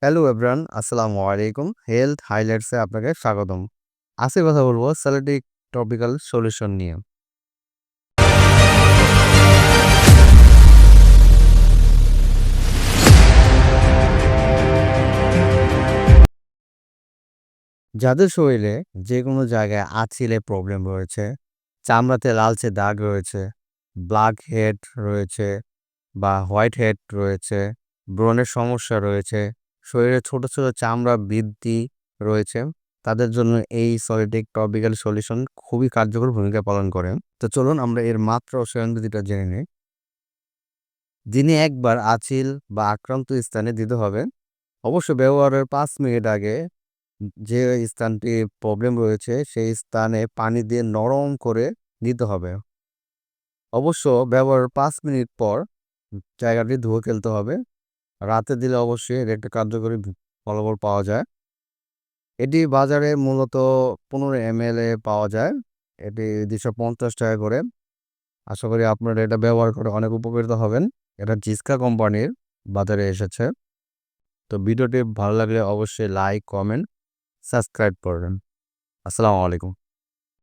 Hello everyone, আসসালামু আলাইকুম। Health হাইলাইটসে আপনাকে স্বাগতম। আজকে কথা বলবো স্যালাডিক টপিক্যাল সলিউশন নিয়ে। যাদের শরীরে যেকোনো জায়গায় আঁচিলে প্রবলেম রয়েছে, চামড়াতে লালচে দাগ রয়েছে, ব্ল্যাক হেড রয়েছে বা হোয়াইট হেড রয়েছে, ব্রণের সমস্যা রয়েছে, শরীরে ছোট, ছোট চামড়া বৃদ্ধি রয়েছে, তাদের জন্য এই সলিডিক টপিক্যাল সলিউশন খুবই কার্যকর ভূমিকা পালন করে। তো চলুন আমরা এর মাত্রা ও সেবনবিধিটা জেনে নিই। দিনে একবার আঁচিল বা আক্রান্ত স্থানে দিতে হবে। অবশ্য ব্যবহারের ৫ মিনিট আগে যে স্থানটি প্রবলেম রয়েছে সেই স্থানে পানি দিয়ে নরম করে দিতে হবে। অবশ্য ব্যবহারের ৫ মিনিট পর জায়গাটি ধুয়ে ফেলতে হবে। রাতে দিলে অবশ্যই এর একটা কার্যকরী ফলাফল পাওয়া যায়। এটি বাজারে মূলত ১৫ ml এ পাওয়া যায়। এটি ৳২৫০ করে। আশা করি আপনারা এটা ব্যবহার করে অনেক উপকৃত হবেন। এটা জিসকা কোম্পানির বাজারে এসেছে। তো ভিডিওটি ভালো লাগলে অবশ্যই লাইক, কমেন্ট, সাবস্ক্রাইব করবেন। আসসালামু আলাইকুম।